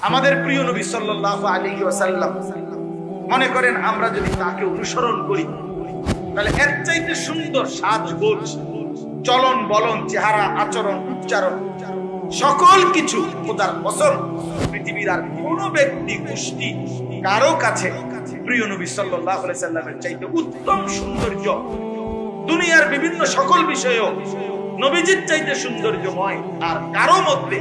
আমাদের প্রিয় নবী সাল্লাল্লাহু আলাইহি ওয়াসাল্লাম, মনে করেন আমরা যদি তাকে অনুসরণ করি তাহলে এর চাইতে সুন্দর সাজগোজ, চলন বলন, চেহারা, আচরণ, উচ্চারণ, সকল কিছু খোদার কসম পৃথিবীর আর কোন ব্যক্তি গোষ্ঠী কারো কাছে প্রিয় নবী সাল্লাল্লাহু আলাইহি সাল্লামের চাইতে উত্তম সৌন্দর্য দুনিয়ার বিভিন্ন সকল বিষয়েও নবীজির চাইতে সৌন্দর্যময় আর কারো মধ্যে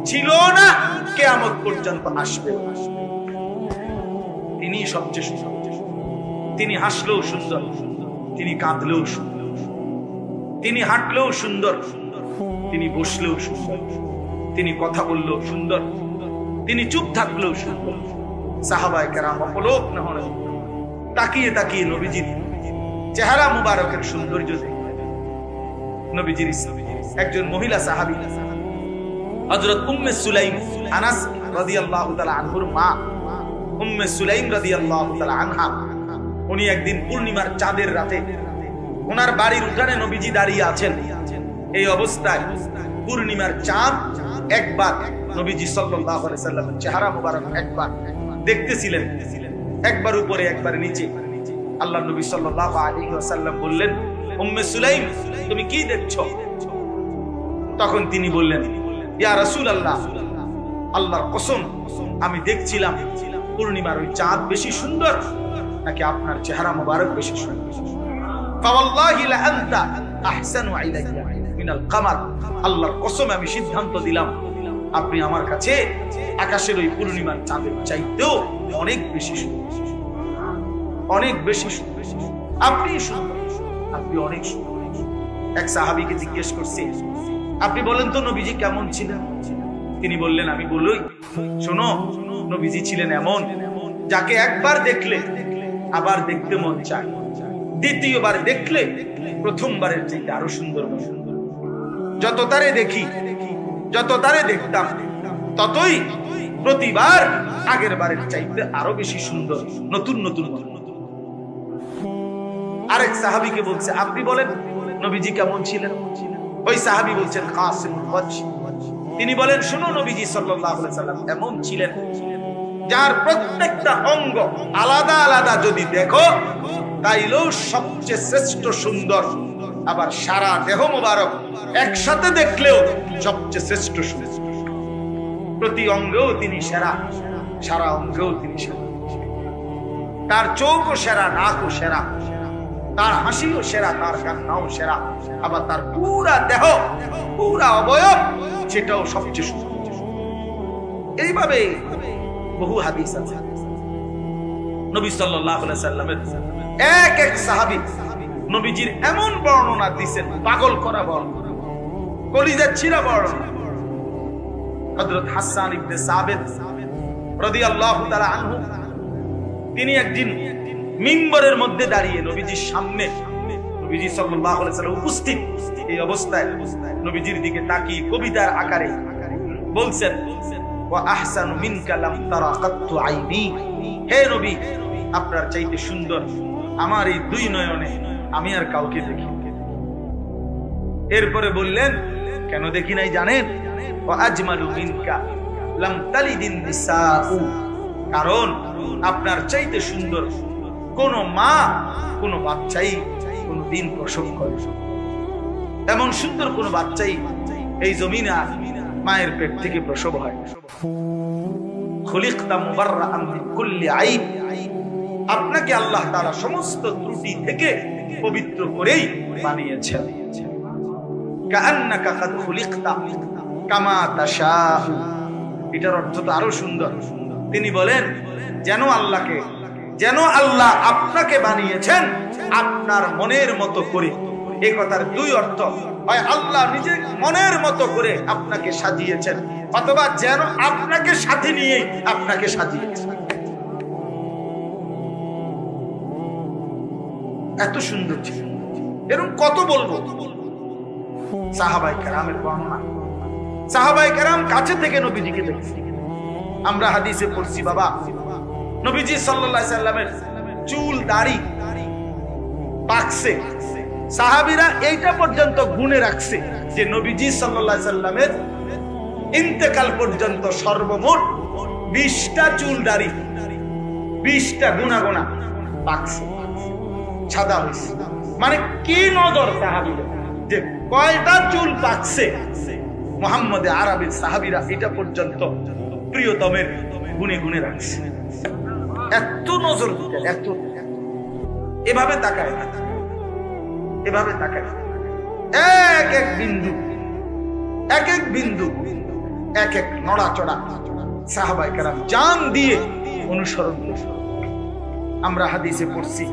ছিল না, কিয়ামত পর্যন্ত আসবে। তিনি সবচেয়ে সুন্দর। তিনি হাসলেও সুন্দর, তিনি কাঁদলেও সুন্দর, তিনি হাঁটলেও সুন্দর, তিনি বসলেও সুন্দর, তিনি কথা বললেও সুন্দর, তিনি চুপ থাকলেও সুন্দর। সাহাবায়ে কেরাম অপলোক না হন তাকিয়ে তাকিয়ে নবীজির চেহারা মুবারকের সৌন্দর্য দেখলেন। নবীজির একজন মহিলা সাহাবী হযরত উম্মে সুলাইম, আনাস রাদিয়াল্লাহু তাআলা আনহুর মা উম্মে সুলাইম রাদিয়াল্লাহু তাআলা আনহা, উনি একদিন পূর্ণিমার চাঁদের রাতে ওনার বাড়ির উঠানে নবীজি দাঁড়িয়ে আছেন। এই অবস্থায় পূর্ণিমার চাঁদ একবার নবীজি সাল্লাল্লাহু আলাইহি সাল্লামের চেহারা মুবারক একবার দেখতেছিলেন, একবার উপরে একবার নিচে। আল্লাহর নবী সাল্লাল্লাহু আলাইহি ওয়াসাল্লাম বললেন, উম্মে সুলাইম, তুমি কি দেখছো? তখন তিনি বললেন, ইয়া রাসূলুল্লাহ, আল্লাহর কসম আমি দেখছিলাম পূর্ণিমার ওই চাঁদ বেশি সুন্দর নাকি আপনার চেহারা মুবারক বেশি সুন্দর। ফাওয়াল্লাহি লা আনতা আহসানু ইলাইয়া মিনাল কামার, আল্লাহর কসম আমি সিদ্ধান্ত দিলাম আপনি আমার কাছে আকাশের ওই পূর্ণিমার চাঁদের চাইতেও অনেক বেশি সুন্দর, অনেক বেশি সুন্দর। আপনি সুন্দর, আপনি অনেক সুন্দর। এক সাহাবীকে জিজ্ঞেস করছে, আপনি বলেন তো নবীজি কেমন ছিলেন? তিনি বললেন, আমি বলই, শোনো, নবীজি ছিলেন এমন যাকে একবার দেখলে আবার দেখতে মন চায়, দ্বিতীয়বার দেখলে প্রথমবারের চাইতে আরো সুন্দর। যত তারে দেখি, যত তারে দেখতাম, ততই প্রতিবার আগের বারের চাইতে আরো বেশি সুন্দর, নতুন নতুন। আরেক সাহাবীকে বলছে, আপনি বলেন নবীজি কেমন ছিলেন? ওই সাহাবী বলছেন কাসিমুল ওয়াজহ। তিনি বলেন, শুনো, নবীজি সাল্লাল্লাহু আলাইহি সাল্লাম এমন ছিলেন যার প্রত্যেকটা অঙ্গ আলাদা আলাদা যদি দেখো তাইলেও সবচেয়ে শ্রেষ্ঠ সুন্দর, আবার সারা দেহ মোবারক একসাথে দেখলেও সবচেয়ে শ্রেষ্ঠ সুন্দর। প্রতি অঙ্গেও তিনি সেরা, সারা অঙ্গেও তিনি সেরা। তার চোখও সেরা, নাকও সেরা, তার হাসিও সেরা, তার কান্নাও সেরা, আবার তার পুরা দেহ, পুরা অবয়ব সেটাও সবচেয়ে সুন্দর। এইভাবে বহু হাদিস আছে। নবী সাল্লাল্লাহু আলাইহি সাল্লামের এক এক সাহাবী নবীজির এমন বর্ণনা দিয়েছেন, পাগল করা বর্ণনা, কলিজা ছিঁড়া বর্ণনা। হযরত হাসান ইবনে সাবিত রাদিয়াল্লাহু তাআলা আনহু, তিনি একদিন মিম্বরের মধ্যে দাঁড়িয়ে নবীজির সামনে, নবীজি সাল্লাল্লাহু আলাইহি সাল্লাম উপস্থিত, এই অবস্থায় নবীজির দিকে তাকিয়ে কবিতার আকারে বলছেন, ওয়া আহসানু মিনকা লাম তারা কাত্তু আইনি, হে নবী, আপনার চাইতে সুন্দর আমার এই দুই নয়নে আমি আর কাউকে দেখি। এরপরে বললেন, কেন দেখি নাই জানেন? ওয়া আজমালু মিনকা লাম তালিদিন নিসাউ, কারণ আপনার চাইতে সুন্দর কোন মা, কোন বাচ্চাই কোনদিন প্রসব করে। এমন সুন্দর কোন বাচ্চাই এই জমিনে মায়ের পেট থেকে প্রসব হয়। খুলিকতা মুবাররাআন মিন কুল্লি আইব, আপনাকে আল্লাহ তাআলা সমস্ত ত্রুটি থেকে পবিত্র করেই বানিয়েছেন। কাআন্নাকা কাদ খুলিকতা কামা তাশাউ, এটার অর্থ তো আরো সুন্দর। তিনি বলেন, যেন আল্লাহ আপনাকে বানিয়েছেন আপনার মনের মতো করে। এই কথার দুই অর্থ, হয় আল্লাহ নিজে মনের মতো করে আপনাকে সাজিয়েছেন, অথবা যেন আপনাকে সাথে নিয়ে আপনাকে সাজিয়েছেন। এত সুন্দর ছিল। এরকম কত বলবো সাহাবায়ে কেরামের বর্ণনা। সাহাবায়ে কেরাম কাছে থেকে নবীজিকে দেখেছে। আমরা হাদিসে পড়ছি, বাবা নবীজি সাল্লাল্লাহু আলাইহি সাল্লামের চুল দাড়ি পাকছে, সাহাবীরা এইটা পর্যন্ত গুনে রাখছে যে নবীজি সাল্লাল্লাহু আলাইহি সাল্লামের ইন্তেকাল পর্যন্ত সর্বমোট 20টা চুল দাড়ি, 20টা গুনা গুনা পাকছে, সাদা হয়েছে। মানে কি নজর সাহাবীদের যে কয়টা চুল পাকছে। মুহাম্মদ আরবির সাহাবীরা এটা পর্যন্ত প্রিয়তমের গুনে গুনে রাখছে। এত নজর দিতেন, এত এভাবে তাকায়, এভাবে তাকায়, এক এক বিন্দু, এক এক বিন্দু, এক এক নড়াচড়া সাহাবায়ে কেরাম জান দিয়ে অনুসরণ করতেন। আমরা হাদিসে পড়ছি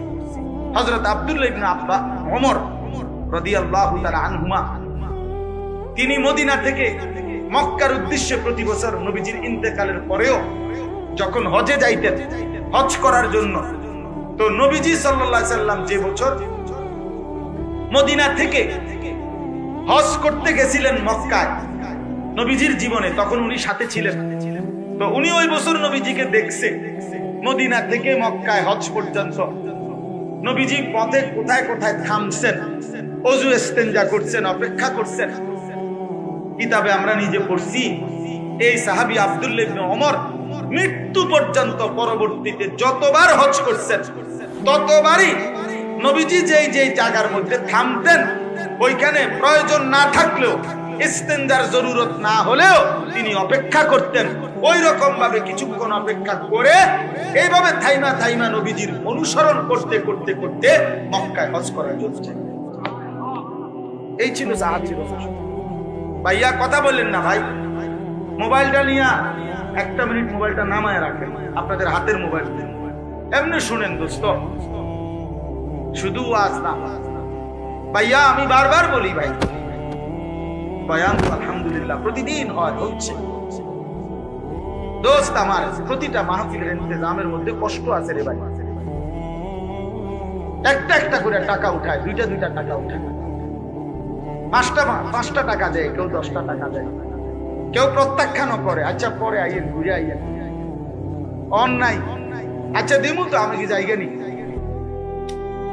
হযরত আব্দুল্লাহ ইবনে আব্বা ওমর রাদিয়াল্লাহু তাআলা আনহুমা, তিনি মদিনা থেকে মক্কার উদ্দেশ্যে প্রতি বছর নবীজির ইন্তেকালের পরেও যখন হজে যাইতেন, হজ করার জন্য, তো নবীজি সাল্লাল্লাহু আলাইহি সাল্লাম যে বছর মদিনা থেকে হজ করতে গেছিলেন মক্কায় নবীজির জীবনে, তখন উনি সাথে ছিলেন। তো উনি ওই বছর নবীজিকে দেখছে মদিনা থেকে মক্কায় হজ পর্যন্ত। নবীজি পথে কোথায় কোথায় থামছেন, ওযু ইস্তেনজা করছেন, অপেক্ষা করছেন। কিতাবে আমরা নিজে পড়ছি এই সাহাবী আব্দুল্লাহ ইবনে ওমর মৃত্যু পর্যন্ত পরবর্তীতে যতবার হজ করছেন ততবারই নবীজি যেই যেই জায়গার মধ্যে থামতেন, ওইখানে প্রয়োজন না থাকলেও, ইস্তেনজার জরুরত না হলেও তিনি অপেক্ষা করতেন। ওই রকম ভাবে কিছুক্ষণ অপেক্ষা করে এইভাবে থাইমা থাইমা নবীজির অনুসরণ করতে করতে করতে মক্কায় হজ করার জন্য। এই ছিল সাহাবীর। ভাইয়া কথা বললেন না ভাই, মোবাইলটা নিয়ে 1 মিনিট মোবাইলটা নামায় রাখেন, আপনাদের হাতের মোবাইল এমনি শুনেন দোস্ত, শুধু ওয়াজ না। ভাইয়া আমি বারবার বলি ভাই, বয়ান আলহামদুলিল্লাহ প্রতিদিন হয়, হচ্ছে। দোস্ত আমার প্রতিটা মাহফিলের ইন্তজামের মধ্যে কষ্ট আছে রে ভাই। একটা একটা করে টাকা উঠায়, দুইটা দুইটা টাকা উঠায়, 5টা টাকা দেয়, কেউ 10টা টাকা দেয়, কেউ প্রত্যাখ্যানও করে, আচ্ছা পরে আইয়েন, ঘুরে আইয়েন, অন্যায়, আচ্ছা দিমু তো আমি কি জায়গা নি,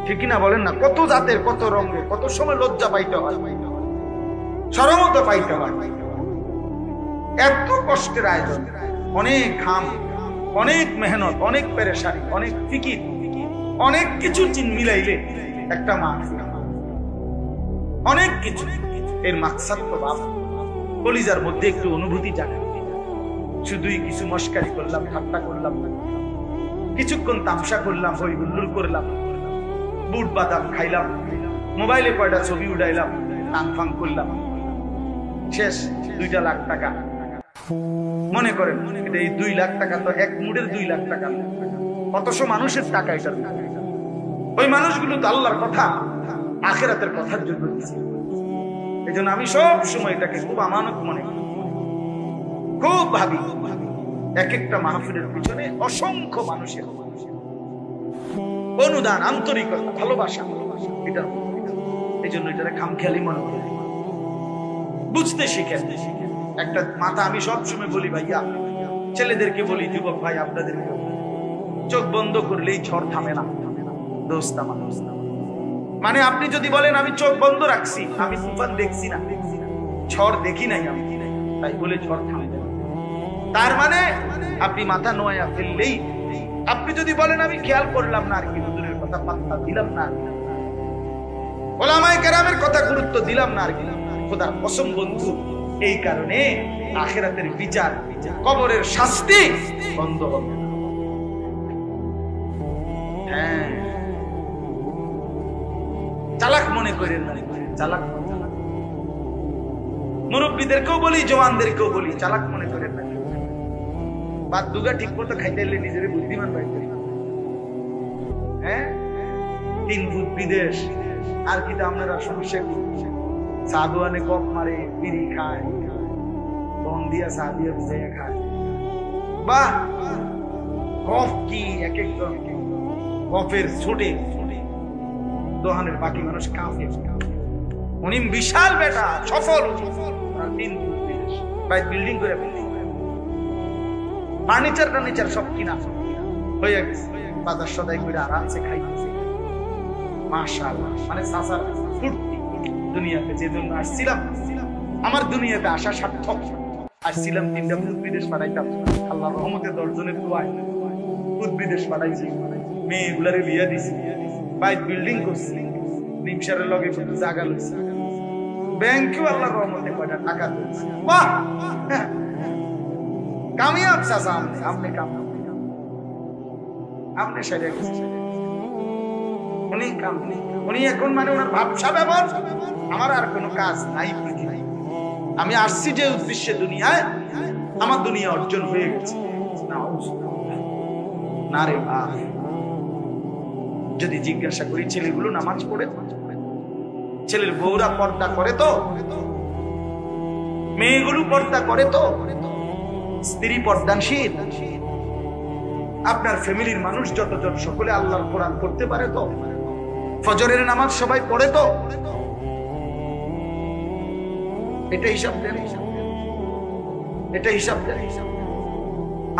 ঠিক কিনা বলেন না? কত জাতের, কত রঙের, কত সময় লজ্জা পাইতে হয়, শরমও তো পাইতে হয়। এত কষ্টের আয়োজন, অনেক ঘাম, অনেক মেহনত, অনেক পেরেশানি, অনেক ফিকির, অনেক কিছু মিলাইলে একটা মাহফিল, অনেক কিছু। এর মাকসাদ তো বাপ কলিজার মধ্যে একটু অনুভূতি জাগে। শুধুই কিছু মস্কারি করলাম, ঠাট্টা করলাম, কিছুক্ষণ তামসা করলাম, হই হুল্লোড় করলাম, বুট বাদাম খাইলাম, মোবাইলে কয়টা ছবি উঠাইলাম, টাং ফাং করলাম, শেষ 2 লাখ টাকা। মনে করেন এই 2 লাখ টাকা তো এক মুডের 2 লাখ টাকা, কতশো মানুষের টাকা এটা। ওই মানুষগুলো তো আল্লাহর কথা, আখিরাতের কথার জন্য দিচ্ছে। এই জন্য আমি সব সময় এটাকে খুব আমানত মনে করি, খুব ভাবি। এক একটা মাহফিলের পিছনে অসংখ্য মানুষের অনুদান, আন্তরিকতা, ভালোবাসা, এটা এই জন্য এটাকে খামখেয়ালি মনে করি। বুঝতে শিখেন একটা মাথা। আমি সবসময় বলি ভাইয়া, ছেলেদেরকে বলি, যুবক ভাই আপনাদেরকে, চোখ বন্ধ করলেই ঝড় থামে না দোস্ত আমার। মানে আপনি যদি বলেন আমি চোখ বন্ধ রাখছি, আমি তুফান দেখছি না, ঝড় দেখি নাই আমি, তাই বলে ঝড় থামে না। তার মানে আপনি মাথা নোয়া ফেললেই, আপনি যদি বলেন আমি খেয়াল করলাম না আর কি, হুজুরের কথা পাত্তা দিলাম না, ওলামায়ে কেরামের কথা গুরুত্ব দিলাম না আর কি, খোদার কসম বন্ধু, এই কারণে আখিরাতের বিচার, কবরের শাস্তি বন্ধ হবে। হ্যাঁ, চালাক মনে করেন না, চালাক। মুরব্বীদেরকেও বলি, জওয়ানদেরকেও বলি, চালাক মনে করেন না। বাদ দুগা ঠিক মতো খাইতে এলে নিজের বুদ্ধিমান ভাই। হ্যাঁ, 3 ফুট বিদেশ, আর কি তো আপনারা সমস্যা কি? সাধুয়ানে কপ মারে, বিড়ি খায়, বন দিয়া সাদিয়া বুঝাইয়া খায়। বাহ, কফ কি এক একজন কফের ছোটে দোহানের, বাকি মানুষ কাফে। উনি বিশাল বেটা, সফল, 3 ফুট বিদেশ, ভাই বিল্ডিং করে ফেলছে, ফার্নিচার সব কিনা হয়ে গেছে, বাজার সদাই করে আরামসে খাইতেছে। মাশাআল্লাহ, মানে সাসার ফুর্তি। দুনিয়াতে যে জন্য আসছিলাম, আমার দুনিয়াতে আসা সার্থক। আসছিলাম 3টা ভূত বিদেশ পাঠাইতাম, আল্লাহর রহমতে 10 জনের দোয়ায় ভূত বিদেশ পাঠাইছি, মেয়েগুলারে বিয়া দিছি, বাইক বিল্ডিং করছি, নিমসারের লগে কিন্তু জায়গা লইছি, ব্যাংকেও আল্লাহর রহমতে কয়টা টাকা দিয়েছি। বাহ, কামিয়াব চাচা, আপনি কামিয়াব, আপনি সেরে গেছেন, উনি কামিয়াব, উনি এখন মানে ওনার ভাবসা ব্যবহার, আমার আর কোনো কাজ নাই পৃথিবী, আমি আসছি যে উদ্দেশ্যে দুনিয়ায়, আমার দুনিয়া অর্জন হয়ে গেছে। না রে ভাই, যদি জিজ্ঞাসা করি ছেলেগুলো নামাজ পড়ে, ছেলের বউরা পর্দা করে তো, মেয়েগুলো পর্দা করে তো, স্ত্রী পর্দানশীল, আপনার ফ্যামিলির মানুষ যতজন সকলে আল্লাহর কোরআন পড়তে পারে তো, ফজরের নামাজ সবাই পড়ে তো, এটা হিসাব দেন, এটা হিসাব দেন।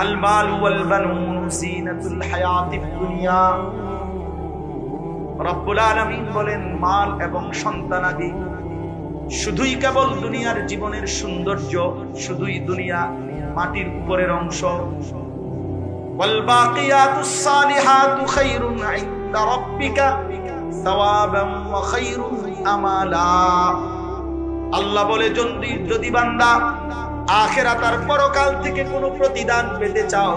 আল মাল ওয়াল বানুন জিনাতুল হায়াতিদ দুনিয়া, রব্বুল আলামিন বলেন মাল এবং সন্তানাদি শুধুই কেবল দুনিয়ার জীবনের সৌন্দর্য, শুধুই দুনিয়া মাটির উপরের অংশ। ওয়াল বাকিয়াতুস সালিহাতু খায়রুন ইনদা রাব্বিকা সাওয়াবান ওয়া খায়রুন আমালা। আল্লাহ বলে যদি বান্দা আখিরাত আর পরকাল থেকে কোনো প্রতিদান পেতে চাও,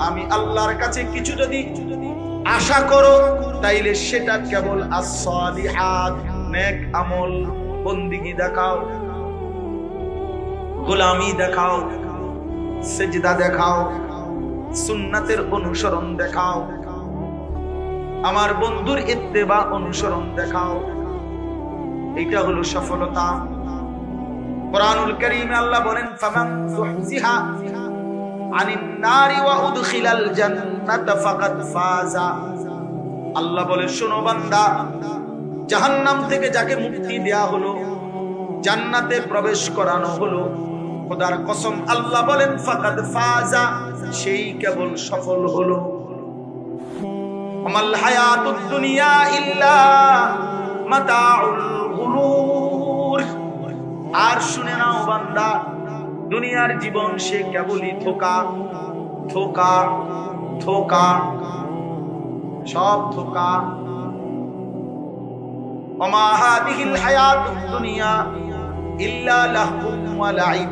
আমি আল্লাহর কাছে কিছু যদি আশা করো, তাইলে সেটা কেবল as-salihat, নেক আমল, বন্দিগি দেখাও, গোলামি দেখাও, সিজদা দেখাও, সুন্নাতের অনুসরণ দেখাও, আমার বন্ধুর ইত্তেবা অনুসরণ দেখাও, এটা হলো সফলতা। কুরআনুল কারীমে আল্লাহ বলেন ফামান যুহজিহা আনিন নারি ওয়া উদখিলাল জান্নাতা ফাকাদ ফাজা। আল্লাহ বলে শোনো বান্দা, জাহান্নাম থেকে যাকে মুক্তি দেয়া হলো, জান্নাতে প্রবেশ করানো হলো, খোদার কসম আল্লাহ বলেন ফাকাদ ফাজা, সেই কেবল সফল হলো। আমাল হায়াতুদ দুনিয়া ইল্লা মাতাউল গুরুর। আর শুনে নাও বান্দা, দুনিয়ার জীবন সে কেবলই ধোঁকা, ধোঁকা, ধোঁকা, সব ধোঁকা। ওমা হাদিহিল হায়াতুদ দুনিয়া ইল্লা লাহবুন ওয়া লাইব।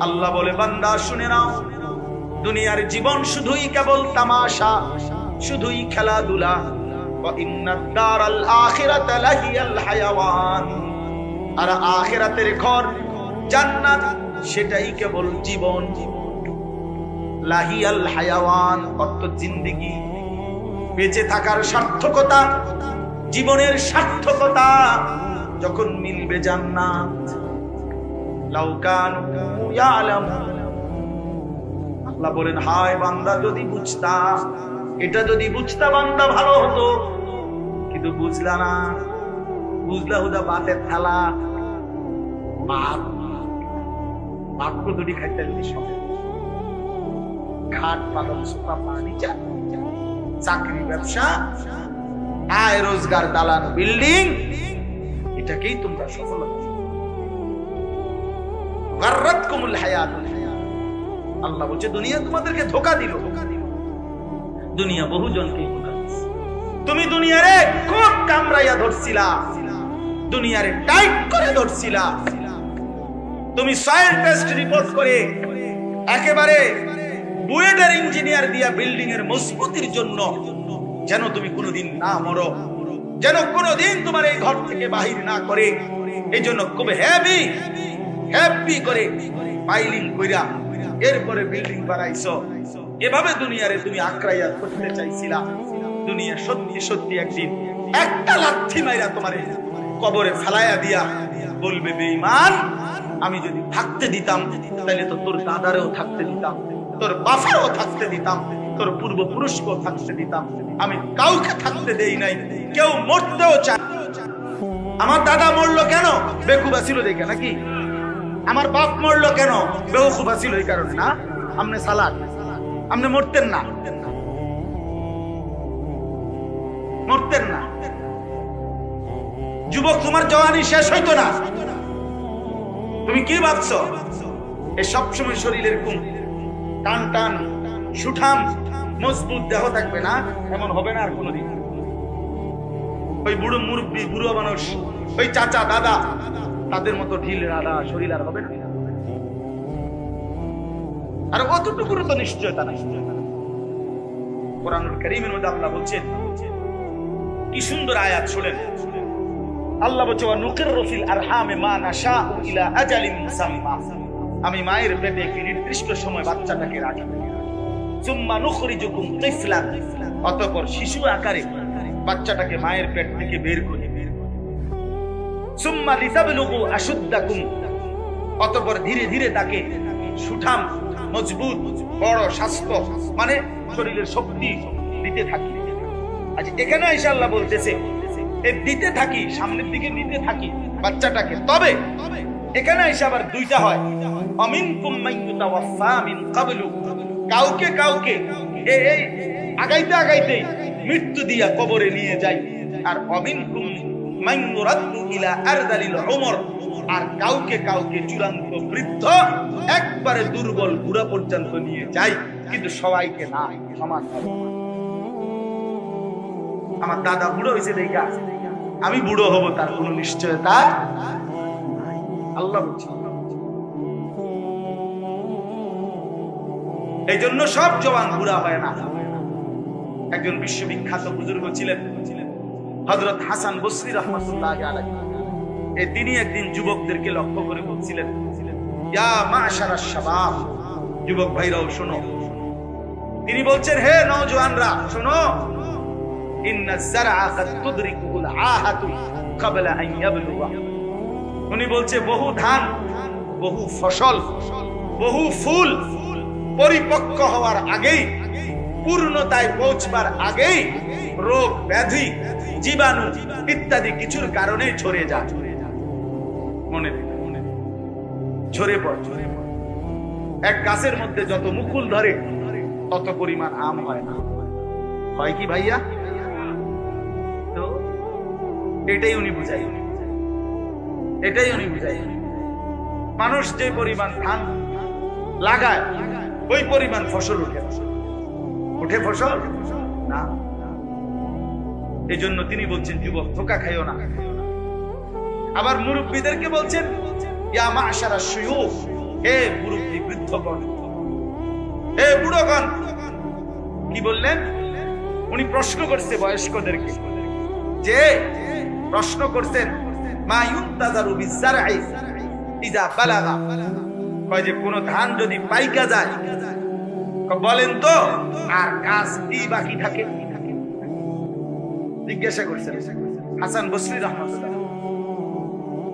আল্লাহ বলে বান্দা শুনে নাও, দুনিয়ার জীবন শুধুই কেবল তামাশা, শুধুই খেলাধুলা। ওয়া ইন্নাদ দারাল আখিরাতা লাহিয়াল হায়াওয়ান। আর আখিরাতের ঘর জান্নাত সেটাই কেবল জীবন। লাহিয়াল হায়াওয়ান অর্থ জিন্দেগি, বেঁচে থাকার সার্থকতা, জীবনের সার্থকতা যখন মিলবে জান্নাত। লাউ কানু ইয়ালামুন। আল্লাহ বলেন হায় বান্দা যদি বুঝতা, এটা যদি বুঝতা বান্দা ভালো হতো, কিন্তু বুঝলা না। বুঝলা হুদা বাতের থালা, ভাত, ভাত কতটি খাইতে খাট পালন সোফা ফার্নিচার, চাকরি ব্যবসা, আয় রোজগার, দালান বিল্ডিং, এটাকেই তোমরা সফলতা। গাররাতকুমুল হায়াতুল দুনিয়া। আল্লাহ বলছে দুনিয়া তোমাদেরকে ধোঁকা দিল। দুনিয়া বহুজনকে ধোঁকা দিয়েছে। তুমি দুনিয়ারে খুব কামড়াইয়া ধরছিলা, দুনিয়ারে টাইট করে ধরছিলা। তুমি সয়েল টেস্ট রিপোর্ট করে একেবারে বুয়েটের ইঞ্জিনিয়ার দিয়া বিল্ডিং এর মজবুতির জন্য যেন তুমি কোনোদিন না মরো, যেন কোনোদিন তোমার এই ঘর থেকে বাহির না করে, এই জন্য খুব হেভি হেভি করে পাইলিং কইরা এরপরে বিল্ডিং বানাইছো। এভাবে দুনিয়ারে তুমি আক্রাইয়া করতে চাইছিলা। দুনিয়া সত্যি সত্যি একদিন একটা লাথি মাইরা তোমারে কবরে ফেলাইয়া দিয়া বলবে বেঈমান, আমি যদি থাকতে দিতাম তাহলে তো তোর দাদারেও থাকতে দিতাম, তোর বাপেরও থাকতে দিতাম, তোর পূর্বপুরুষকেও থাকতে দিতাম। আমি কাউকে থাকতে দেই নাই, কেউ মরতেও চায়। আমার দাদা মরলো কেন? বেকুবা ছিল দেখে নাকি? আমার বাপ মরলো কেন? বেকুবা ছিল এই কারণে না? আপনি সালাক, আপনি মরতেন না, মরতেন না। যুবক তোমার জওয়ানি শেষ হইতো না। তুমি কি ভাবছো এই সবসময় শরীর এরকম টান টান সুঠাম মজবুত দেহ থাকবে না, এমন হবে না আর কোনোদিন। ওই বুড়ো মুরব্বী, বুড়ো মানুষ, ওই চাচা দাদা, তাদের মতো ঢিল রাধা শরীর আর হবে না। আর অতটুকু তো নিশ্চয়তা নাই। কোরআনুল কারীমের মধ্যে আল্লাহ বলছেন, কি সুন্দর আয়াত শুনেন। আল্লাহ বলছে, ওয়া নুকিররু ফিল আরহামে মা নাশাউ ইলা আজালিন মুসাম্মা। আমি মায়ের পেটে একটি নির্দিষ্ট সময় বাচ্চাটাকে রাখি। সুম্মা নুখরিজুকুম তিফলান। অতঃপর শিশু আকারে বাচ্চাটাকে মায়ের পেট থেকে বের করি। সুম্মা লিতাবলুগু আশুদ্দাকুম। অতঃপর ধীরে ধীরে তাকে সুঠাম, মজবুত, বড় স্বাস্থ্য মানে শরীরের শক্তি দিতে থাকি। আজ এখানে এসে আল্লাহ বলতেছে, দিতে থাকি, সামনের দিকে নিতে থাকি বাচ্চাটাকে। তবে এখানে এসে আবার দুইটা হয়, আমিনকুম মাইয়ুতাওয়াফা মিন ক্বাবলু। কাউকে কাউকে এই আগাইতে আগাইতে মৃত্যু দিয়া কবরে নিয়ে যায়। আর আমিনকুম মাইয়ুরাদ্দু ইলা আরদালিল উমর। আর কাউকে কাউকে চূড়ান্ত বৃদ্ধ, একবারে দুর্বল বুড়া পর্যন্ত নিয়ে যায়, কিন্তু সবাইকে না সমান। আমার দাদা বুড়ো হয়েছে দেখা আমি বুড়ো হব, তার কোন নিশ্চয়তা আল্লাহ বলছে। এই জন্য সব জওয়ান বুড়া হয় না। একজন বিশ্ববিখ্যাত বুজুর্গ ছিলেন হযরত হাসান বসরি রাহমাতুল্লাহ আলাইহি। তিনি একদিন যুবকদেরকে লক্ষ্য করে বলছিলেন, ইয়া মাশারাশ শাবাব, যুবক ভাইরাও শোনো। তিনি বলছেন, হে নওজওয়ানরা শোনো, ইন্নাজ যারআ কাদ তুদরিকুল আহাতু ক্বাবলা আন ইয়াবলুগা। উনি বলছে, বহু ধান, বহু ফসল, বহু ফুল পরিপক্ক হওয়ার আগেই, পূর্ণতায় পৌঁছবার আগেই রোগ ব্যাধি, জীবাণু ইত্যাদি কিছুর কারণে ঝরে যায়। মনে ঝরে পড়ে। এক গাছের মধ্যে যত মুকুল ধরে তত পরিমাণ আম হয় না, হয় কি ভাইয়া? তো এটাই উনি বুঝাই, এটাই উনি বুঝাই। মানুষ যে পরিমাণ ধান লাগায় ওই পরিমাণ ফসল উঠে, উঠে ফসল না। এই জন্য তিনি বলছেন, যুবক ধোঁকা খাইও না। আবার মুরব্বীদেরকে বলছেন, ইয়া মাশারাশ শুয়ুখ, হে মুরব্বী বৃদ্ধগণ, হে বুড়োগণ। কি বললেন? উনি প্রশ্ন করছে বয়স্কদেরকে, যে প্রশ্ন করছেন, মা ইউনতাযারু বিযারঈ ইযা বালাগা। কয় যে কোন ধান যদি পাইকা যায়, বলেন তো আর কাজ কি বাকি থাকে? জিজ্ঞাসা করছেন হাসান বসরি রাহমাতুল্লাহ।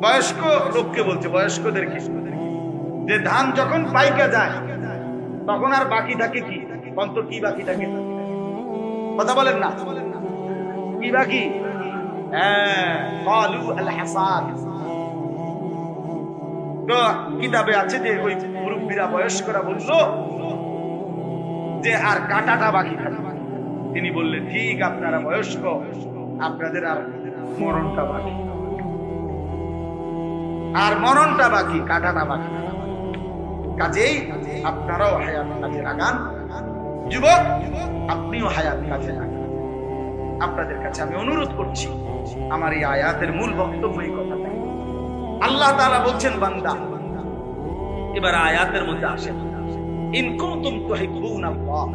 বয়স্ক লোককে বলছে, বয়স্কদেরকে, যে ধান যখন পাইকা যায় তখন আর বাকি থাকে কি? অন্ত কি বাকি থাকে? কথা বলেন না, কি বাকি? ক্বালু আল হাসাদ। তো কিতাবে আছে যে ওই মুরব্বীরা, বয়স্করা বললো যে আর কাটাটা বাকি থাকে। তিনি বললেন, ঠিক, আপনারা বয়স্ক, আপনাদের আর মরণটা বাকি, আর মরণটা বাকি, কাটাটা বাকি। কাজেই আপনারাও হায়াত কাজে লাগান। যুবক, আপনিও হায়াত কাজে লাগান। আপনাদের কাছে আমি অনুরোধ করছি, আমার এই আয়াতের মূল বক্তব্য এই কথাটা। আল্লাহ তাআলা বলছেন, বান্দা, এবার আয়াতের মধ্যে আসেন, ইন কুনতুম তুহিব্বুনাল্লাহ,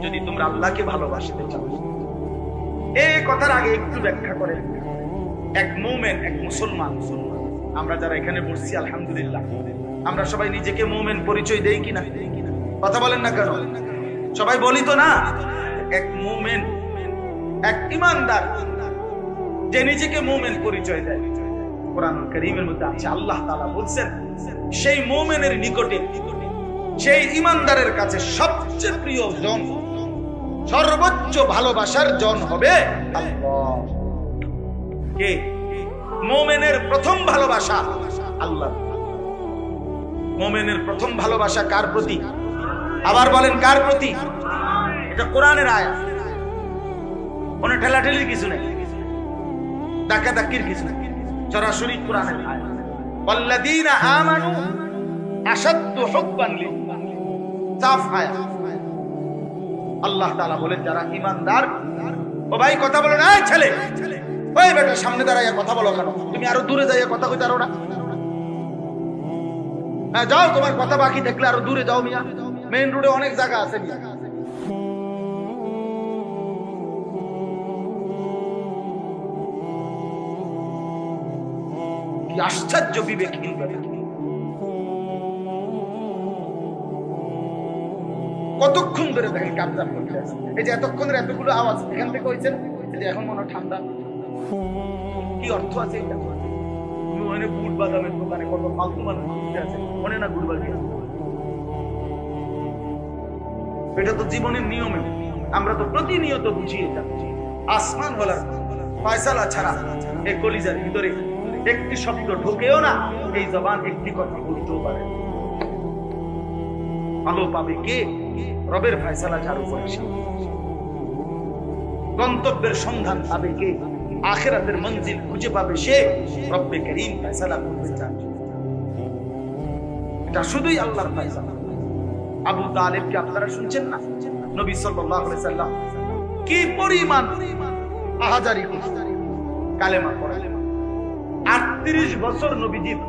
যদি তোমরা আল্লাহকে ভালোবাসতে চাও। এই কথার আগে একটু ব্যাখ্যা করেন। এক মুমিন, এক মুসলমান, আমরা যারা এখানে বসছি আলহামদুলিল্লাহ, আমরা সবাই নিজেকে মুমিন পরিচয় দেই কিনা? কথা বলেন না কেন? সবাই বলি তো না? এক মুমিন, এক ঈমানদার যে নিজেকে মুমিন পরিচয় দেয়, কোরআনুল কারীমের মধ্যে আছে, আল্লাহ তাআলা বলছেন, সেই মুমিনের নিকটে, সেই ঈমানদারের কাছে সবচেয়ে প্রিয় জন, সর্বোচ্চ ভালোবাসার জন হবে আল্লাহ। কে? মুমিনের প্রথম ভালোবাসা আল্লাহ। মুমিনের প্রথম ভালোবাসা কার প্রতি? আবার বলেন, কার প্রতি? এটা কোরআনের আয়াত, কোনো ঠেলাঠেলির কিছু নেই, ধাক্কাধাক্কির কিছু নেই, সরাসরি কোরআনের আয়াত। ওয়াল্লাযীনা আমানু আশাদ্দু হুব্বান লিল্লাহ সাফ আয়াত। আল্লাহ তাআলা বলেন যারা ঈমানদার, ও ভাই কথা বলো না, ছেলে ওই বেটা সামনে দাঁড়াইয়া কথা বলো কেন? তুমি আরো দূরে যাইয়া কথা কইতে পারো না? হ্যাঁ যাও, তোমার কথা বাকি দেখলে আরো দূরে যাও মিয়া, মেইন রোডে অনেক জায়গা আছে মিয়া। কি আশ্চর্য বিবেকহীন ব্যাপার! কতক্ষণ ধরে দেখেন কাবজাব করতে আছে। এই যে এতক্ষণ এতগুলো আওয়াজ এখান থেকে হয়েছে, এখন মনে হয় ঠান্ডা। কি অর্থ আছে এটা? মনে গুড় বাদামের দোকানে কত ফালতু মানুষ আছে, মনে না গুড় বাদাম। এটা তো জীবনের নিয়মে আমরা তো প্রতিনিয়ত বুঝিয়ে যাচ্ছি। আসমান ওয়ালার ফয়সালা ছাড়া এই কলিজার ভিতরে একটি শব্দ ঢোকেও না, এই জবান একটি কথা বলতেও পারে। ভালো পাবে কে? রবের ফয়সালা যার উপর আসে। গন্তব্যের সন্ধান পাবে কে? আখিরাতের মঞ্জিল খুঁজে পাবে সে রব্বে করিম ফয়সালা করতে চান। এটা শুধুই আল্লাহর ফয়সালা। আবু তালেবকে আপনারা শুনছেন না? নবী সাল্লাল্লাহু আলাইহি সাল্লাম কি পরিমাণ আহাজারি করলেন, কালেমা পড়লেন। 38 বছর নবীজির,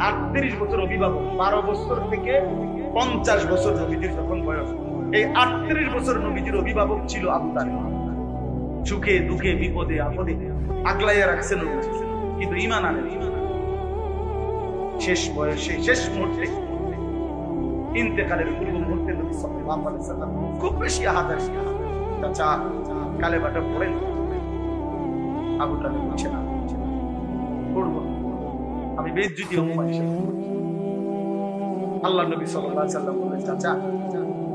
38 বছর অভিভাবক, 12 বছর থেকে 50 বছর নবীজির যখন বয়স, এই 38 বছর নবীজির অভিভাবক ছিল আবু তালেব। সুখে দুঃখে বিপদে আপদে আগলাইয়া রাখছেন নবীজি, কিন্তু ঈমান আনেন। শেষ বয়সে শেষ মুহূর্তে ইন্তেকালের পূর্ব মুহূর্তে নবী সাল্লাল্লাহু আলাইহি ওয়াসাল্লাম খুব বেশি আহাজারি, চাচা কালেমাটা পড়েন। আবু তালেব বলছে না, পড়ব, আমি বেইজ্জতি হব মানুষের। আল্লাহ নবী সাল্লাল্লাহু আলাইহি ওয়াসাল্লাম বলেন, চাচা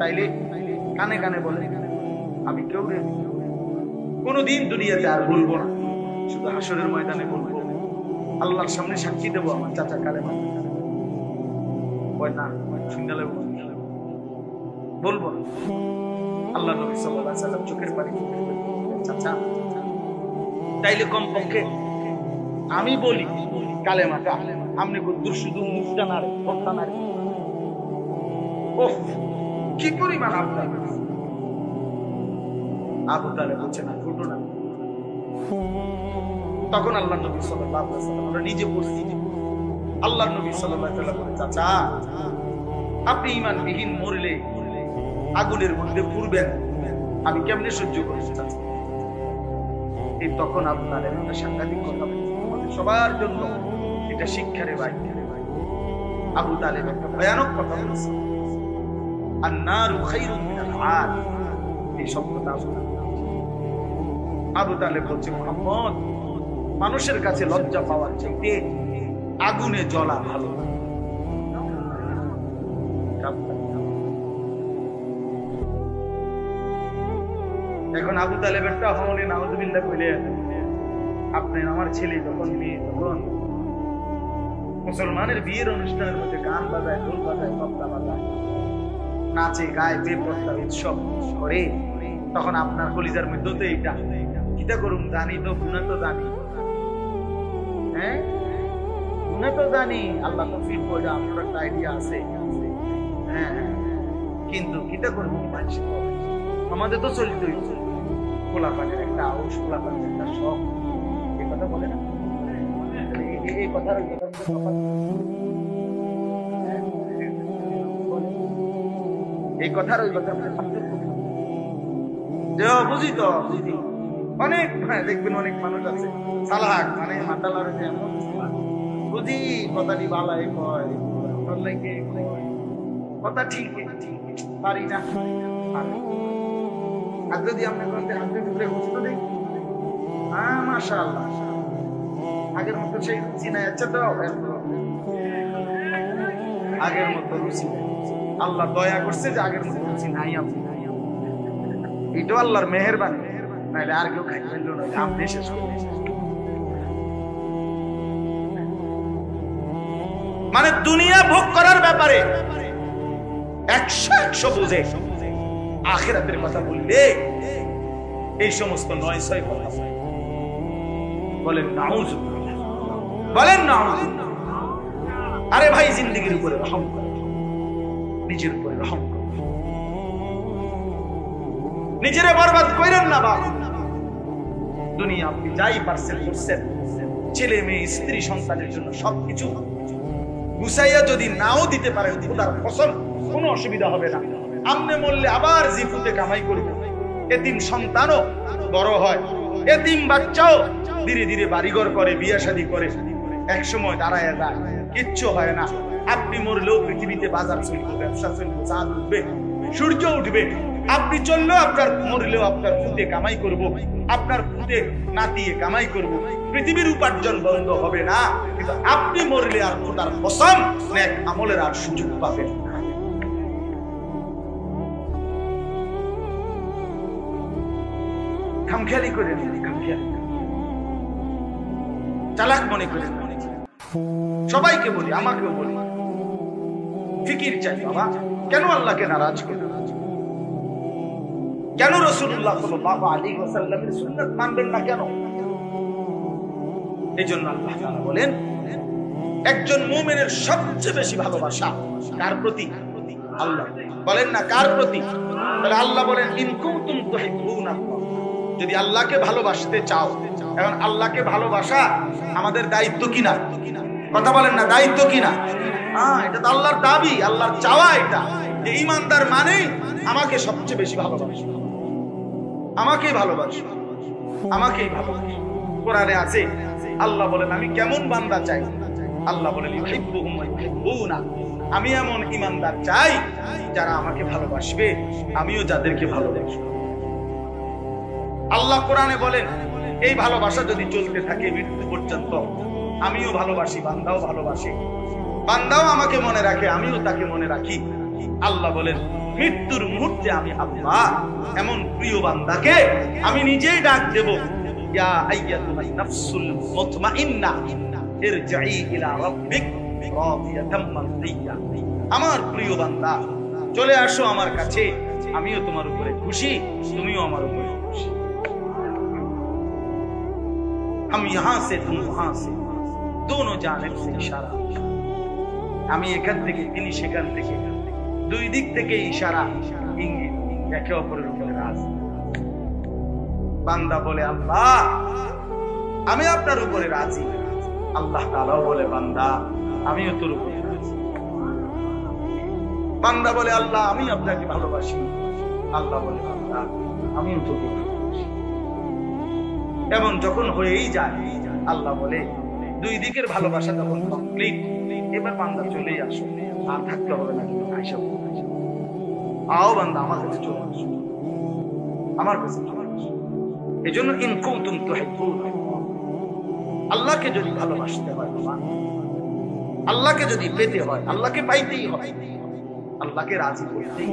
তাইলে কানে কানে বলেন, আমি কেউ কোনদিন দুনিয়াতে আর বলবো না, শুধু হাসরের ময়দানে বলবো, আল্লাহর সামনে সাক্ষী দেবো আমার চাচা কালেমা। না শুনলে বলবো না। আল্লাহ নবী সাল্লাল্লাহু আলাইহি ওয়াসাল্লাম চোখের পানি চাচা তাইলে কমপক্ষে আমি বলি কালেমাটা, আপনি গুদ্দুর শুধু মুখটা নাড়ে, কথা নাড়ে। ওহ কি পরিমাণ আপনার! আবু তালেব বলছে না, ছোট না। তখন আল্লাহ নবী সাল্লাল্লাহু আলাইহি ওয়াসাল্লাম, আমরা নিজে পড়ছি, আল্লাহ নবী সাল্লাল্লাহু আলাইহি ওয়াসাল্লাম বলে, চাচা আপনি ঈমানবিহীন মরলে আগুনের মধ্যে পুড়বেন, আমি কেমনে সহ্য করব চাচা? এই তখন আপনার একটা সাংঘাতিক কথা আমাদের সবার জন্য এটা শিক্ষারে ভাই। আবু তালেব একটা ভয়ানক কথা বলেছে, আন-নারু খায়রুম মিনাল আদ। এই শব্দটা আবু তালেব বলছে, মুহাম্মদ মানুষের কাছে লজ্জা পাওয়ার চাইতে আগুনে জ্বলা ভালো। এখন আবু তালেবেরটা হনে নাউযুবিল্লাহ কইলে, আপনি আমার ছেলে যখন মেয়ে তখন মুসলমানের বিয়ের অনুষ্ঠানের মধ্যে গান বাজায়, ঢোল বাজায়, তবলা বাজায়, নাচে গায়ে, বেপরদা উৎসব করে, তখন আপনার কলিজার মধ্যে তো এইটা কিটা করুন জানি তো, গুনাহ তো জানি, হ্যাঁ গুনাহ তো জানি, আল্লাহ তো ফিট করে আপনার একটা আইডিয়া আছে, হ্যাঁ কিন্তু কিটা করবো মানুষ আমাদের তো চলিত হইছে, খোলা পানির একটা আউশ, খোলা পানির একটা শখ, এই কথা বলে না? এই কথা এই কথার ওই কথা বুঝি তো, বুঝি অনেক দেখবেন অনেক মানুষ আছে চালাক, মানে মাতালার এমন বুঝি কথাটি ভালাই কয়, কথা ঠিক পারি না। আর যদি আপনি মাশাআল্লাহ আগের মতো সেই রুচি নাই, আচ্ছা তো আগের মতো রুচি, আল্লাহ দয়া করছে যে আগের মতো রুচি নাই। এটাও আল্লাহর মেহেরবানি, নাইলে আর কেউ খাই ফেললো না, আপনি শেষ করলেন। মানে দুনিয়া ভোগ করার ব্যাপারে 100 বুঝে, আখিরাতের কথা বললে এই সমস্ত 9-6 কথা বলেন নাউযুবিল্লাহ, বলেন নাউযুবিল্লাহ। আরে ভাই, জিন্দেগির উপরে রহম করো, নিজের উপরে রহম করো, নিজেরে বরবাদ করেন না বাবা। দুনিয়া আপনি যাই পারছেন করছেন, ছেলে মেয়ে স্ত্রী সন্তানের জন্য সবকিছু গুছাইয়া যদি নাও দিতে পারেন, খোদার কসম কোনো অসুবিধা হবে না। আমনে মরলে আবার জিফুতে কামাই করবে, এতিম সন্তানও বড় হয়, এতিম বাচ্চাও ধীরে ধীরে বাড়িঘর করে, বিয়ে শাদী করে, এক সময় দাঁড়ায় যায়, কিচ্ছু হয় না। আপনি মরলেও পৃথিবীতে বাজার চলবে, ব্যবসা চলবে, চাঁদ উঠবে, সূর্য উঠবে। আপনি চললেও আপনার, মরলেও আপনার ফুটে কামাই করব, আপনার ফুটে নাতিয়ে কামাই করব, পৃথিবীর উপার্জন বন্ধ হবে না। কিন্তু আপনি মরলে আর খোদার কসম নেক আমলের আর সুযোগ পাবেন না। খামখেয়ালি করে খামখেয়ালি, চালাক মনে করে। সবাইকে বলি, আমাকেও বলি, ফিকির চাই বাবা। কেন আল্লাহকে নারাজ করে? কেন রাসূলুল্লাহ সাল্লাল্লাহু আলাইহি ওয়াসাল্লামের সুন্নাত মানবেন না কেন? এইজন্য আল্লাহ তাআলা বলেন, একজন মুমিনের সবচেয়ে বেশি ভালোবাসা কার প্রতি? আল্লাহ। বলেন না কার প্রতি? তাহলে আল্লাহ বলেন, ইন কুনতুম তুহিব্বুনাল্লাহ, যদি আল্লাহকে ভালোবাসতে চাও। এখন আল্লাহকে ভালোবাসা আমাদের দায়িত্ব কিনা? কথা বলেন না, দায়িত্ব কিনা? হ্যাঁ, এটা তো আল্লাহর দাবি, আল্লাহর চাওয়া এটা, যে ঈমানদার মানে আমাকে সবচেয়ে বেশি ভালোবাসে, আমাকেই ভালোবাসে, আমাকেই ভালোবাসে। কোরআনে আছে, আল্লাহ বলেন আমি কেমন বান্দা চাই? আল্লাহ বলেন ইউহিব্বুহুম ওয়া ইউহিব্বুনা, আমি এমন ঈমানদার চাই যারা আমাকে ভালোবাসবে, আমিও যাদেরকে ভালোবাসবো। আল্লাহ কোরআনে বলেন, এই ভালোবাসা যদি চলতে থাকে মৃত্যু পর্যন্ত, আমিও ভালোবাসি, বান্দাও ভালোবাসে, বান্দাও আমাকে মনে রাখে, আমিও তাকে মনে রাখি। আল্লাহ বলেন, মৃত্যুর মুহূর্তে আমি আল্লাহ এমন প্রিয় বান্দাকে আমি নিজেই ডাক দেব, ইয়া আইয়াতুহান নাফসুল মুতমাইন্নাহ ইরজিই ইলা রাব্বিক রাদিয়াতাম মারদিয়া। আমার প্রিয় বান্দা, চলে আসো আমার কাছে, আমিও তোমার উপরে খুশি, তুমিও আমার উপরে খুশি। हम यहां से तुम वहां से, दोनों जानिब से इशारा। আমি এখান থেকে, তিনি সেখান থেকে, দুই দিক থেকে ইশারা, ইঙ্গিত, একে অপরের উপরে রাজি। বান্দা বলে, আল্লাহ আমি আপনার উপরে রাজি। আল্লাহ তাআলাও বলে, বান্দা আমিও তোর উপরে রাজি। বান্দা বলে, আল্লাহ আমি আপনাকে ভালোবাসি। আল্লাহ বলে, বান্দা আমিও তোকে ভালোবাসি। এমন যখন হয়েই যায়, আল্লাহ বলে, দুই দিকের ভালোবাসা যখন কমপ্লিট, এবার বান্দা চলেই আসো, আর থাকতে হবে না, কিন্তু আইসা আও বান্দা আমার কাছে চলে আসো, আমার কাছে চলে আসো। এই জন্য ইন কুনতুম তুহিব্বুনাল্লাহ, আল্লাহকে যদি ভালোবাসতে হয় বাবা, আল্লাহকে যদি পেতে হয়, আল্লাহকে পাইতেই হয়, আল্লাহকে রাজি করতেই।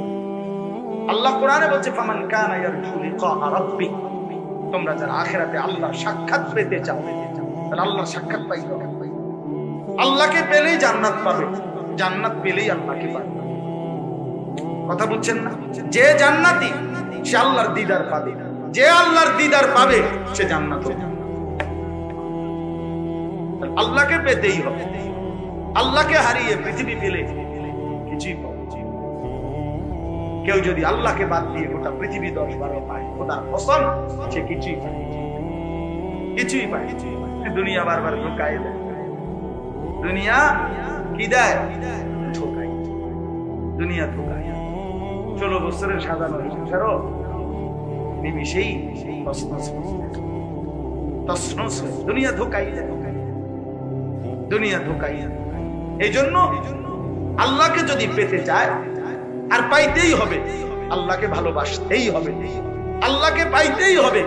আল্লাহ কোরআনে বলছে, ফামান কানা ইয়ারজু লিকা রাব্বিক, তোমরা যারা আখিরাতে আল্লাহর সাক্ষাৎ পেতে চাও, তাহলে আল্লাহর সাক্ষাৎ পাইতে হবে। আল্লাহকে পেলেই জান্নাত পাবে, জান্নাত পেলেই আল্লাহকে পাবে। কথা বুঝছেন না? যে জান্নাতি সে আল্লাহর দিদার পাবে, যে আল্লাহর দিদার পাবে সে জান্নাত পাবে। আল্লাহকে পেতেই হবে। আল্লাহকে হারিয়ে পৃথিবী পেলে কিছুই পাবে। কেউ যদি আল্লাহকে বাদ দিয়ে গোটা পৃথিবী 10-12 পায়, খোদার কসম সে কিছুই পায়, কিছুই পায়। দুনিয়া বারবার ধোঁকায় দেয়, দুনিয়া কি দেয়? ধোঁকায়, দুনিয়া ধোঁকায়। 16 বছরের সাজানো সংসারও নিমিষেই তছনছ হয়ে, দুনিয়া ধোঁকায় দেয়, দুনিয়া ধোঁকায়। এই জন্য আল্লাহকে যদি পেতে চায়, আর পাইতেই হবে, আল্লাহকে ভালোবাসতেই হবে, আল্লাহকে পাইতেই হবে,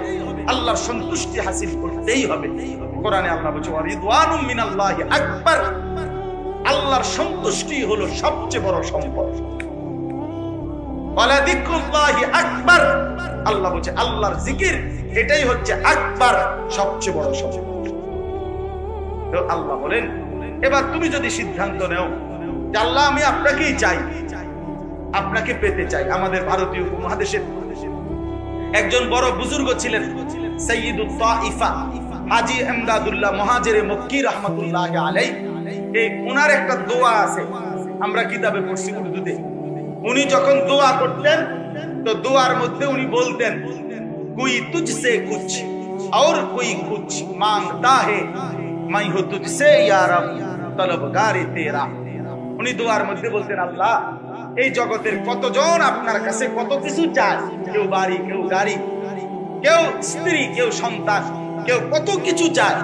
আল্লাহর সন্তুষ্টি হাসিল করতেই হবে। কোরআনে আল্লাহ বলছে, ওয়ারিদওয়ানুম মিনাল্লাহি আকবার, আল্লাহর সন্তুষ্টি হলো সবচেয়ে বড় সম্পদ। ওয়ালা যিকরুল্লাহি আকবার, আল্লাহ বলছে আল্লাহর জিকির এটাই হচ্ছে আকবার, সবচেয়ে বড় সম্পদ। তো আল্লাহ বলেন, এবার তুমি যদি সিদ্ধান্ত নাও যে আল্লাহ আমি আপনাকেই চাই, আপনাকে পেতে চাই। আমাদের ভারতীয় উপমহাদেশের একজন বড় বুজুর্গ ছিলেন, সাইয়্যিদুত তাইফা হাজী ইমদাদুল্লাহ মুহাজিরে মক্কি রাহমাতুল্লাহি আলাইহি। এই ওনার একটা দোয়া আছে, আমরা কিতাবে পড়ছি উর্দুতে। উনি যখন দোয়া করতেন তো দোয়ার মধ্যে উনি বলতেন, কোই তুঝসে কুছ और कोई कुछ मांगता है मैं हूं तुझसे या रब तलबगारे तेरा। উনি দোয়ার মধ্যে বলতেন, আল্লাহ এই জগতের কতজন আপনার কাছে কত কিছু চায়, কেউ বাড়ি, কেউ গাড়ি, কেউ স্ত্রী, কেউ সন্তান, কেউ কত কিছু চায়।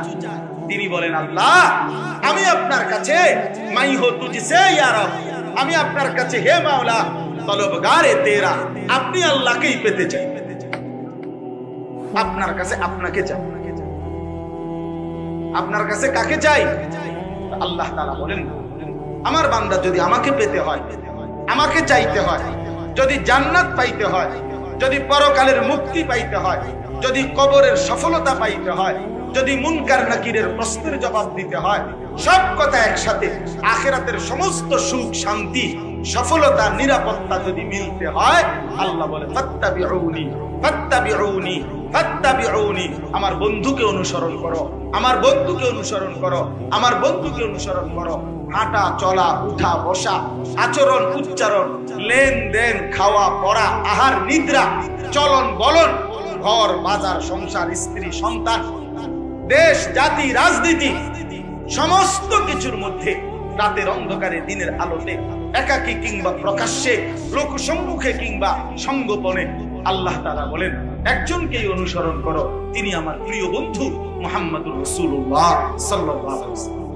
তিনি বলেন, আল্লাহ আমি আপনার কাছে মাই হো তুঝসে ইয়া রব, আমি আপনার কাছে হে মাওলা তলবগারে তেরা, আপনি আল্লাহকেই পেতে চাই, আপনার কাছে আপনাকে চাই। আপনার কাছে কাকে চাই? আল্লাহ তাআলা বলেন, আমার বান্দা যদি আমাকে পেতে হয়, আমাকে চাইতে হয়, যদি জান্নাত পাইতে হয়, যদি পরকালের মুক্তি পাইতে হয়, যদি কবরের সফলতা পাইতে হয়, যদি মুনকার নাকিরের প্রশ্নের জবাব দিতে হয়, সব কথা একসাথে আখিরাতের সমস্ত সুখ শান্তি সফলতা নিরাপত্তা যদি মিলতে হয়, আল্লাহ বলে ফাত্তাবিউনি ফাত্তাবিউনি ফাত্তাবিউনি, আমার বন্ধুকে অনুসরণ করো, আমার বন্ধুকে অনুসরণ করো, আমার বন্ধুকে অনুসরণ করো। হাঁটা চলা, উঠা বসা, আচরণ উচ্চারণ, লেনদেন, খাওয়া পড়া, আহার নিদ্রা, চলন বলন, ঘর বাজার সংসার, স্ত্রী সন্তান, দেশ জাতি রাজনীতি, সমস্ত কিছুর মধ্যে রাতের অন্ধকারে দিনের আলোতে, একাকী কিংবা প্রকাশ্যে, লোক সম্মুখে কিংবা সঙ্গোপনে, আল্লাহ তাআলা বলেন একজনকেই অনুসরণ করো, তিনি আমার প্রিয় বন্ধু মুহাম্মদুর রাসূলুল্লাহ সাল্লাল্লাহু আলাইহি ওয়াসাল্লাম।